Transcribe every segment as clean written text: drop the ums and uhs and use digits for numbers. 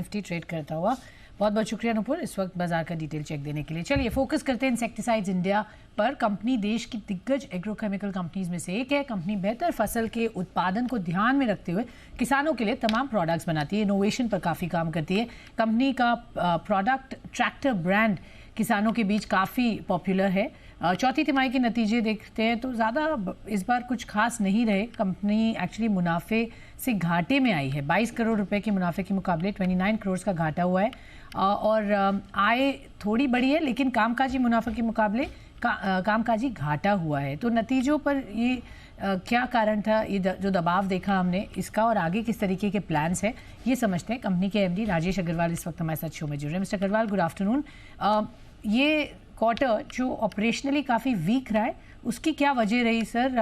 Nifty trade करता हुआ। बहुत बहुत शुक्रिया नुपुर इस वक्त बाजार का डिटेल चेक देने के लिए। चलिए फोकस करते हैं इंसेक्टिसाइड्स इंडिया पर। कंपनी देश की दिग्गज एग्रोकेमिकल कंपनीज में से एक है। कंपनी बेहतर फसल के उत्पादन को ध्यान में रखते हुए किसानों के लिए तमाम प्रोडक्ट्स बनाती है, इनोवेशन पर काफ़ी काम करती है। कंपनी का प्रोडक्ट ट्रैक्टर ब्रांड किसानों के बीच काफ़ी पॉपुलर है। चौथी तिमाही के नतीजे देखते हैं तो ज़्यादा इस बार कुछ खास नहीं रहे। कंपनी एक्चुअली मुनाफे से घाटे में आई है। 22 करोड़ रुपए के मुनाफे के मुकाबले 29 करोड़ का घाटा हुआ है और आय थोड़ी बढ़ी है, लेकिन कामकाजी मुनाफे के मुकाबले कामकाजी घाटा हुआ है। तो नतीजों पर ये क्या कारण था, ये जो दबाव देखा हमने इसका, और आगे किस तरीके के प्लान्स हैं ये समझते हैं। कंपनी के एमडी राजेश अग्रवाल इस वक्त हमारे साथ शो में जुड़ रहे हैं। Mister Agarwal, good afternoon. ये क्वार्टर जो ऑपरेशनली काफ़ी वीक रहा है, उसकी क्या वजह रही सर,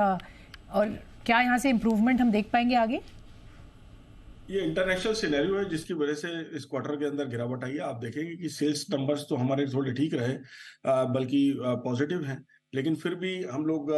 और क्या यहाँ से इम्प्रूवमेंट हम देख पाएंगे आगे? ये इंटरनेशनल सिनेरियो है जिसकी वजह से इस क्वार्टर के अंदर गिरावट आई है। आप देखेंगे कि सेल्स नंबर्स तो हमारे थोड़े ठीक रहे, बल्कि पॉजिटिव हैं, लेकिन फिर भी हम लोग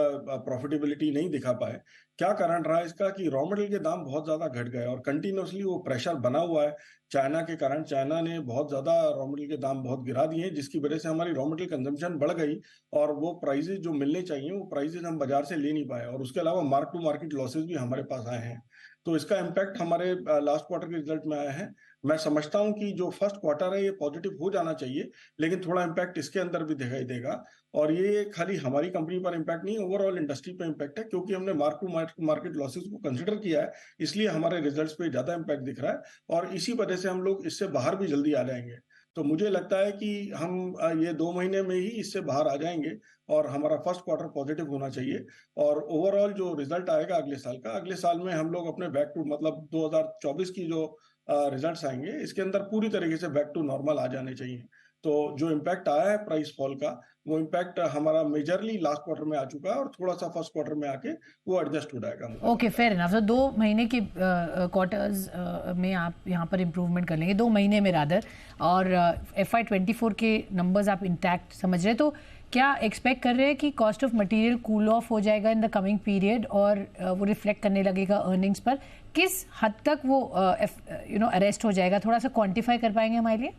प्रॉफिटेबिलिटी नहीं दिखा पाए। क्या कारण रहा इसका कि रॉ मटेरियल के दाम बहुत ज्यादा घट गए और कंटिन्यूसली वो प्रेशर बना हुआ है चाइना के कारण। चाइना ने बहुत ज्यादा रॉ मटेरियल के दाम बहुत गिरा दिए हैं, जिसकी वजह से हमारी रॉ मटेरियल कंजम्पशन बढ़ गई और वो प्राइजेस जो मिलने चाहिए वो प्राइजेस हम बाजार से ले नहीं पाए, और उसके अलावा मार्क टू मार्केट लॉसेज भी हमारे पास आए हैं। तो इसका इम्पैक्ट हमारे लास्ट क्वार्टर के रिजल्ट में आया है। मैं समझता हूं कि जो फर्स्ट क्वार्टर है ये पॉजिटिव हो जाना चाहिए, लेकिन थोड़ा इम्पैक्ट इसके अंदर भी दिखाई देगा। और ये खाली हमारी कंपनी पर इम्पैक्ट नहीं, ओवरऑल इंडस्ट्री पर इम्पैक्ट है, क्योंकि हमने मार्क टू मार्केट लॉसेज को कंसिडर किया है, इसलिए हमारे रिजल्ट्स पे ज्यादा इम्पैक्ट दिख रहा है और इसी वजह से हम लोग इससे बाहर भी जल्दी आ जाएंगे। तो मुझे लगता है कि हम ये 2 महीने में ही इससे बाहर आ जाएंगे और हमारा फर्स्ट क्वार्टर पॉजिटिव होना चाहिए। और ओवरऑल जो रिजल्ट आएगा अगले साल का, अगले साल में हम लोग अपने बैक टू मतलब 2024 की जो रिजल्ट्स आएंगे इसके अंदर पूरी तरीके से बैक टू नॉर्मल आ जाने चाहिए। तो जो इम्पैक्ट आया है प्राइस फॉल का, वो इम्पैक्ट हमारा मेजरली लास्ट क्वार्टर में आ चुका है और थोड़ा सा फर्स्ट क्वार्टर में आके वो एडजस्ट हो जाएगा। Okay, fair enough. तो 2 महीने के क्वार्टर्स में आप यहाँ पर इम्प्रूवमेंट कर लेंगे, 2 महीने में रादर, और FY24 के नंबर्स आप इंटैक्ट समझ रहे हैं। तो क्या एक्सपेक्ट कर रहे हैं कि cost of material cool off हो जाएगा इन द कमिंग पीरियड और वो रिफ्लेक्ट करने लगेगा अर्निंग्स पर? किस हद तक वो अरेस्ट हो जाएगा, थोड़ा सा क्वान्टिफाई कर पाएंगे हमारे लिए?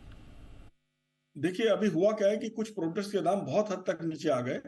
देखिए, अभी हुआ क्या है कि कुछ प्रोडक्ट्स के दाम बहुत हद तक नीचे आ गए।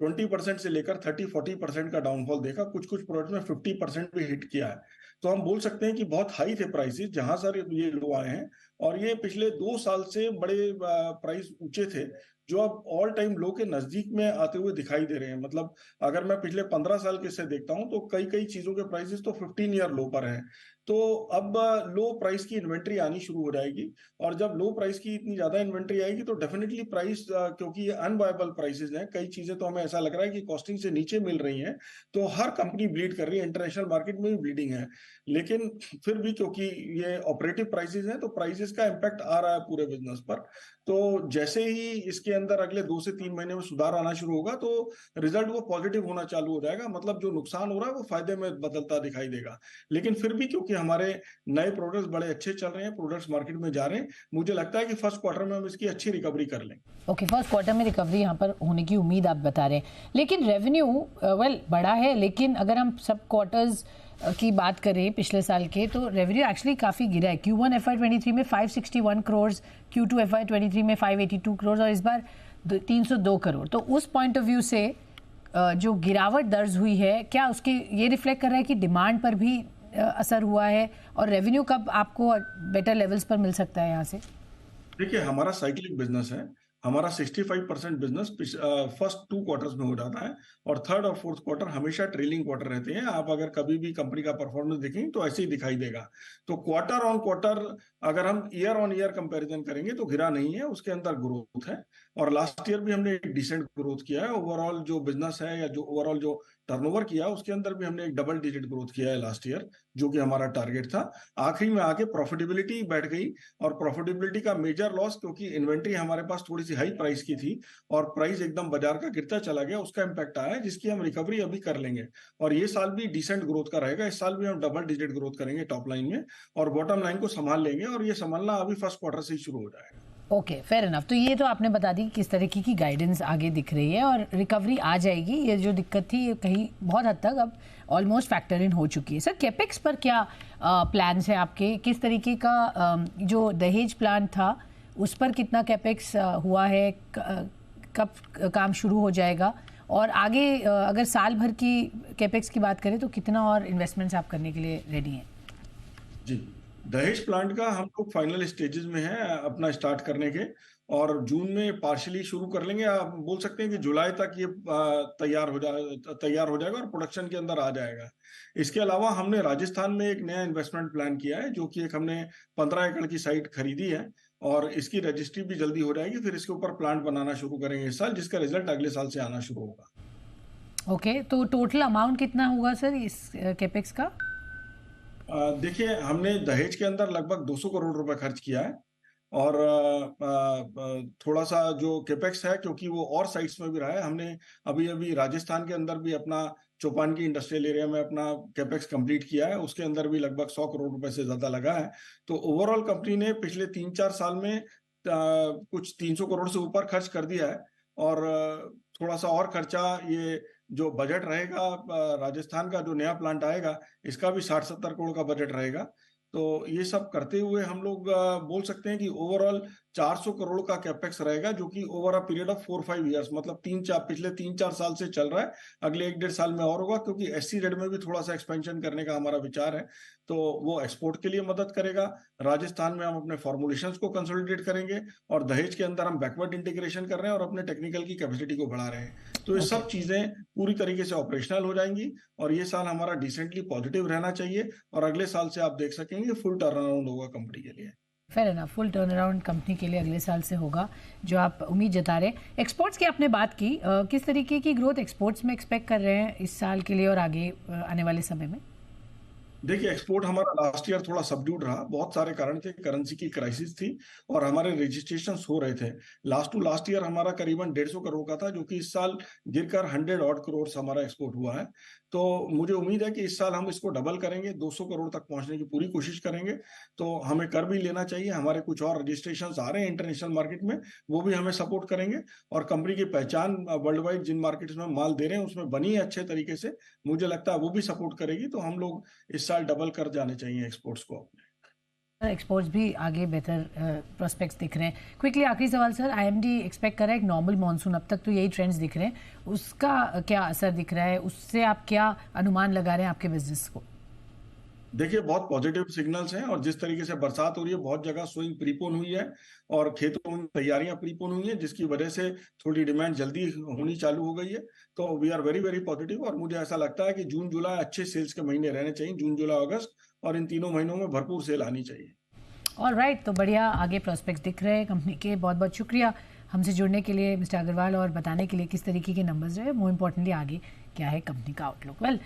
20% से लेकर 30-40% का डाउनफॉल देखा, कुछ प्रोडक्ट्स में 50% भी हिट किया है। तो हम बोल सकते हैं कि बहुत हाई थे प्राइसेस जहां सर ये लो आए हैं, और ये पिछले 2 साल से बड़े प्राइस ऊंचे थे जो अब ऑल टाइम लो के नजदीक में आते हुए दिखाई दे रहे हैं। मतलब अगर मैं पिछले 15 साल के से देखता हूं तो कई चीजों के प्राइसेस तो 15 ईयर लो पर हैं। तो अब लो प्राइस की इन्वेंट्री आनी शुरू हो जाएगी, और जब लो प्राइस की इतनी ज्यादा इन्वेंट्री आएगी तो डेफिनेटली प्राइस, क्योंकि ये अनवायबल प्राइसेस हैं, कई चीजें तो हमें ऐसा लग रहा है कि कॉस्टिंग से नीचे मिल रही हैं, तो हर कंपनी ब्लीड कर रही है, इंटरनेशनल मार्केट में भी ब्लीडिंग है। लेकिन फिर भी क्योंकि ये ऑपरेटिव प्राइसेस हैं तो प्राइसेस का इम्पैक्ट आ रहा है पूरे बिजनेस पर। तो जैसे ही इसके अंदर अगले 2 से 3 महीने में सुधार आना शुरू होगा तो रिजल्ट वो पॉजिटिव होना चालू हो जाएगा। मतलब जो नुकसान हो रहा है वो फायदे में बदलता दिखाई देगा। लेकिन फिर भी क्योंकि हमारे नए प्रोडक्ट्स बड़े अच्छे चल रहे हैं, प्रोडक्ट्स मार्केट में जा रहे हैं, मुझे लगता है कि फर्स्ट क्वार्टर में हम इसकी अच्छी रिकवरी कर लेंगे। ओके, फर्स्ट क्वार्टर में रिकवरी यहाँ पर होने की उम्मीद आप बता रहे हैं। लेकिन रेवेन्यू बढ़ा है, लेकिन अगर हम सब क्वार्टर्स की बात करें पिछले साल के, तो रेवेन्यू एक्चुअली काफ़ी गिरा है। Q1 FY23 में 561 करोड़, Q2 FY23 में 582 करोड़ और इस बार 302 करोड़। तो उस पॉइंट ऑफ व्यू से जो गिरावट दर्ज हुई है, क्या उसके ये रिफ्लेक्ट कर रहा है कि डिमांड पर भी असर हुआ है, और रेवेन्यू कब आपको बेटर लेवल्स पर मिल सकता है यहाँ से? देखिए, हमारा साइक्लिक बिजनेस है। हमारा 65% बिजनेस फर्स्ट 2 क्वार्टर्स में हो जाता है और थर्ड और फोर्थ क्वार्टर हमेशा ट्रेलिंग क्वार्टर रहते हैं। आप अगर कभी भी कंपनी का परफॉर्मेंस देखेंगे तो ऐसे ही दिखाई देगा। तो क्वार्टर ऑन क्वार्टर अगर हम ईयर ऑन ईयर कंपैरिजन करेंगे तो गिरा नहीं है, उसके अंदर ग्रोथ है। और लास्ट ईयर भी हमने एक डिसेंट ग्रोथ किया है। ओवरऑल जो बिजनेस है या जो ओवरऑल जो टर्नओवर किया उसके अंदर भी हमने एक डबल डिजिट ग्रोथ किया है लास्ट ईयर, जो कि हमारा टारगेट था। आखिरी में आके प्रॉफिटेबिलिटी बैठ गई, और प्रॉफिटेबिलिटी का मेजर लॉस क्योंकि इन्वेंट्री हमारे पास थोड़ी सी हाई प्राइस की थी और प्राइस एकदम बाजार का गिरता चला गया, उसका इम्पैक्ट आया है, जिसकी हम रिकवरी अभी कर लेंगे। और ये साल भी डिसेंट ग्रोथ का रहेगा। इस साल भी हम डबल डिजिट ग्रोथ करेंगे टॉप लाइन में और बॉटम लाइन को संभाल लेंगे, और ये संभालना अभी फर्स्ट क्वार्टर से ही शुरू हो जाएगा। Okay, fair enough. तो ये तो आपने बता दी किस तरीके की गाइडेंस आगे दिख रही है और रिकवरी आ जाएगी। ये जो दिक्कत थी ये कहीं बहुत हद तक अब ऑलमोस्ट फैक्टर इन हो चुकी है। सर, कैपेक्स पर क्या प्लान्स है आपके? किस तरीके का जो दहेज प्लांट था उस पर कितना कैपेक्स हुआ है, कब काम शुरू हो जाएगा, और आगे अगर साल भर की कैपेक्स की बात करें तो कितना और इन्वेस्टमेंट्स आप करने के लिए रेडी हैं? जी, दहेज प्लांट का हम लोग फाइनल स्टेजेस में है अपना स्टार्ट करने के, और जून में पार्शियली शुरू कर लेंगे। आप बोल सकते हैं कि जुलाई तक ये तैयार हो जाएगा और प्रोडक्शन के अंदर आ जाएगा। इसके अलावा हमने राजस्थान में एक नया इन्वेस्टमेंट प्लान किया है, जो कि एक हमने 15 एकड़ की साइट खरीदी है और इसकी रजिस्ट्री भी जल्दी हो जाएगी। फिर इसके ऊपर प्लांट बनाना शुरू करेंगे इस साल, जिसका रिजल्ट अगले साल से आना शुरू होगा। ओके, तो टोटल अमाउंट कितना होगा सर इस कैपेक्स का? देखिए, हमने दहेज के अंदर लगभग 200 करोड़ रुपए खर्च किया है, और थोड़ा सा जो कैपेक्स है, क्योंकि वो और साइट्स में भी रहा है, हमने अभी अभी राजस्थान के अंदर भी अपना चौपान की इंडस्ट्रियल एरिया में अपना कैपेक्स कंप्लीट किया है, उसके अंदर भी लगभग 100 करोड़ रुपए से ज्यादा लगा है। तो ओवरऑल कंपनी ने पिछले 3-4 साल में कुछ 300 करोड़ से ऊपर खर्च कर दिया है, और थोड़ा सा और खर्चा ये जो बजट रहेगा राजस्थान का जो नया प्लांट आएगा, इसका भी 60-70 करोड़ का बजट रहेगा। तो ये सब करते हुए हम लोग बोल सकते हैं कि ओवरऑल 400 करोड़ का कैपेक्स रहेगा, जो कि over a period of 4-5 years, मतलब पिछले 3-4 साल से चल रहा है। अगले 1-1.5 साल में और होगा, क्योंकि SEZ में भी थोड़ा सा एक्सपेंशन करने का हमारा विचार है। तो वो एक्सपोर्ट के लिए मदद करेगा। राजस्थान में हम अपने फॉर्मुलेशंस को कंसोलिडेट करेंगे, और दहेज के अंदर हम बैकवर्ड इंटीग्रेशन कर रहे हैं और अपने टेक्निकल की कैपेसिटी को बढ़ा रहे हैं। तो ये सब चीजें पूरी तरीके से ऑपरेशनल हो जाएंगी, और ये साल हमारा डिसेंटली पॉजिटिव रहना चाहिए, और अगले साल से आप देख सकेंगे फुल टर्न अराउंड होगा कंपनी के लिए। Fair enough, full turn around company के लिए अगले साल से होगा, जो आप उम्मीद जता रहे हैं। एक्सपोर्ट्स की आपने बात की, किस तरीके की ग्रोथ एक्सपोर्ट्स में एक्सपेक्ट कर रहे हैं इस साल के लिए और आगे आने वाले समय में? देखिए, एक्सपोर्ट हमारा लास्ट ईयर थोड़ा सबड्यूड रहा। बहुत सारे कारण थे, करेंसी की क्राइसिस थी और हमारे रजिस्ट्रेशन हो रहे थे। लास्ट ईयर हमारा करीबन 150 करोड़ का था, जो कि इस साल गिरकर 100 ऑड करोड़ हमारा एक्सपोर्ट हुआ है। तो मुझे उम्मीद है कि इस साल हम इसको डबल करेंगे, 200 करोड़ तक पहुंचने की पूरी कोशिश करेंगे। तो हमें कर भी लेना चाहिए। हमारे कुछ और रजिस्ट्रेशन आ रहे हैं इंटरनेशनल मार्केट में, वो भी हमें सपोर्ट करेंगे, और कंपनी की पहचान वर्ल्ड वाइड जिन मार्केट्स में माल दे रहे हैं उसमें बनी है अच्छे तरीके से, मुझे लगता है वो भी सपोर्ट करेगी। तो हम लोग इस साल डबल कर जाने चाहिए एक्सपोर्ट्स को अपने। एक्सपोर्ट्स भी आगे बेहतर प्रोस्पेक्ट्स दिख रहे हैं। क्विकली आखिरी सवाल सर, IMD एक्सपेक्ट कर रहा है एक नॉर्मल मानसून, अब तक तो यही ट्रेंड्स दिख रहे हैं, उसका क्या असर दिख रहा है? उससे आप क्या अनुमान लगा रहे हैं आपके बिजनेस को? देखिए, बहुत पॉजिटिव सिग्नल्स हैं, और जिस तरीके से बरसात हो रही है, बहुत जगह सोइंग प्रीपोन हुई है और खेतों में तैयारियां प्रीपोन हुई हैं, जिसकी वजह से थोड़ी डिमांड जल्दी होनी चालू हो गई है। तो we are very very positive, और मुझे ऐसा लगता है कि जून जुलाई अच्छे सेल्स के महीने रहने चाहिए, जून जुलाई अगस्त, और इन तीनों महीनों में भरपूर सेल आनी चाहिए। ऑलराइट, तो बढ़िया आगे प्रोस्पेक्ट्स दिख रहे हैं कंपनी के। बहुत बहुत शुक्रिया हमसे जुड़ने के लिए मिस्टर अग्रवाल, और बताने के लिए किस तरीके के नंबर्स रहे, मोर इम्पोर्टेंटली आगे क्या है कंपनी का आउटलुक। वेल